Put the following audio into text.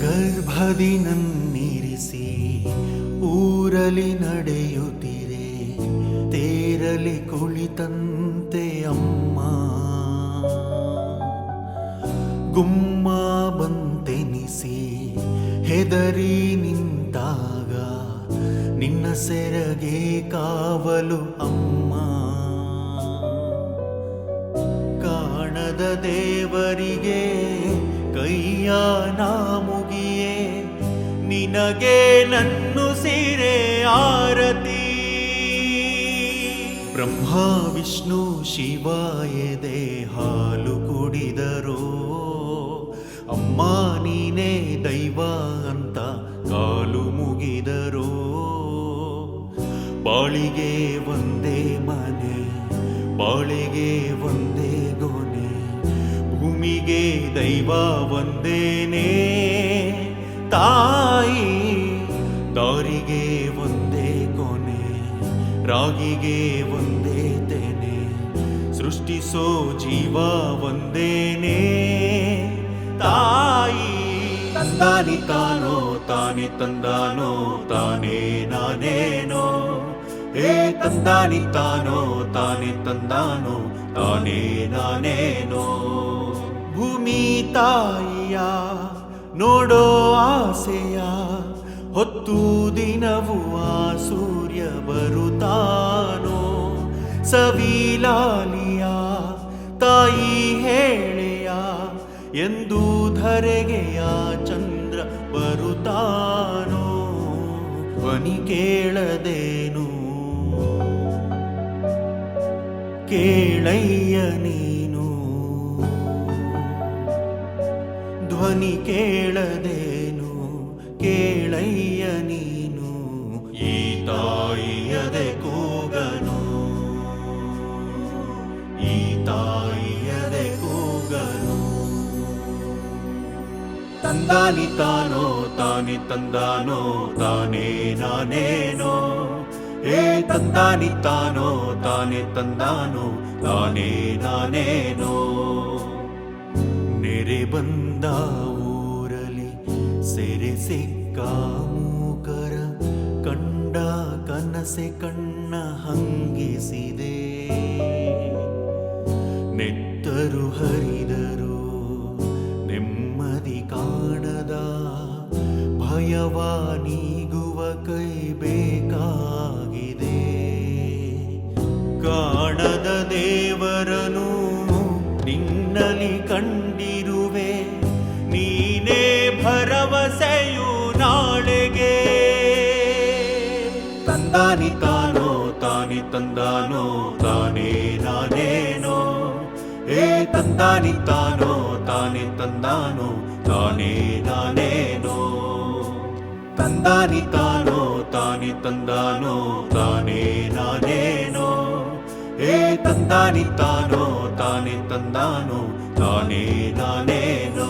ಗರ್ಭದಿ ನನ್ನಿರಿಸಿ ಊರಲಿ ನಡೆಯುತ್ತಿರೆ, ತೇರಲಿ ಕುಳಿತಂತೆ ಅಮ್ಮ. ಗುಮ್ಮ ಬಂತೆನಿಸಿ ಹೆದರಿ ನಿಂತಾಗ, ನಿನ್ನ ಸೆರಗೆ ಕಾವಲು ಅಮ್ಮ. ಕಾಣದ ದೇವರಿಗೆ ಕೈಯ ನಾ ಮುಗಿಯೇ, ನಿನಗೆ ನನ್ನು ಸಿರೆ ಆರತಿ. ಬ್ರಹ್ಮ ವಿಷ್ಣು ಶಿವ ಎದೆ ಹಾಲು ಕುಡಿದರೋ, ಅಮ್ಮ ನೀನೇ ದೈವ ಅಂತ ಕಾಲು ಮುಗಿದರೋ. ಬಾಳಿಗೆ ಒಂದೇ ಮನೆ, ಬಾಳಿಗೆ ಒಂದೇ ಗೊನೆ, ಭೂಮಿಗೆ ದೈವ ಒಂದೇನೇ ತಾಯಿ. ದಾರಿಗೆ ಒಂದೇ ಕೊನೆ, ರಾಗಿಗೆ ಒಂದೇ ತೆನೆ, ಸೃಷ್ಟಿಸೋ ಜೀವ ಒಂದೇನೇ ತಾಯಿ. ತಂದಾನಿ ತಾನೋ ತಾನೆ ತಂದಾನೋ ತಾನೇ ನಾನೇನೋ, ಹೇ ತಂದಾನಿ ತಾನೋ ತಾನೆ ತಂದಾನೋ ತಾನೇ ನಾನೇನೋ. ಭೂಮಿ ತಾಯಿಯ ನೋಡೋ ಆಸೆಯ ಹೊತ್ತು ದಿನವೂ ಆ ಸೂರ್ಯ ಬರುತ್ತಾನೋ. ಸವಿಲಾಲಿಯ ತಾಯಿ ಹೇಳೆಯ ಎಂದು ಧರೆಗೆ ಆ ಚಂದ್ರ ಬರುತ್ತಾನೋ. ಧ್ವನಿ ಕೇಳದೇನು ಕೇಳಯ್ಯ ನೀನು, ಧ್ವನಿ ಕೇಳದೇನು ಕೇಳಯ್ಯ ನೀನು. ಈ ತಾಯಿಯದೆ ಕೂಗನು, ಈ ತಾಯಿಯದೆ ಕೂಗನು. ತಂದಾನಿ ತಾನೋ ತಾನೆ ತಂದಾನೋ ತಾನೇ ನಾನೇನೋ, ಹೇ ತಂದಾನಿ ತಾನೋ ತಾನೆ ತಂದಾನೋ ತಾನೇ ನಾನೇನೋ. ನೆರೆ ಬಂದ ಊರಲಿ ಸೆರೆ ಸಿಕ್ಕ ಮೂಕರ, ಕಂಡ ಕನಸೆ ಕಣ್ಣ ಹಂಗಿಸಿದೆ. ನೆತ್ತರು ಹರಿದರು ನೆಮ್ಮದಿ ಕಾಣದ, ಭಯವ ನೀಗುವ ಕೈ ಬೇಕಾಗಿದೆ. ಕಾಣದ ದೇವರನು ನಿನ್ನಲಿ ಕಂಡಿರುವೆ, ನೀನೇ ಭರವಸೆಯು ನಾಳೆಗೆ. ತಂದಾನಿ ತಾನೋ ತಾನೆ ತಂದಾನೋ ತಾನೇ ನಾನೇನೋ, ಹೇ ತಂದಾನಿ ತಾನೋ ತಾನೆ ತಂದಾನೋ ತಾನೇ ನಾನೇನೋ. ತಂದಾನಿ ತಾನೋ ತಾನೆ ತಂದಾನೋ ತಾನೇ ನಾನೇನೋ, ಹೇ ತಂದಾನಿ ತಾನೋ ತಾನೆ ತಂದಾನೋ ತಾನೇ ನಾನೇನೋ.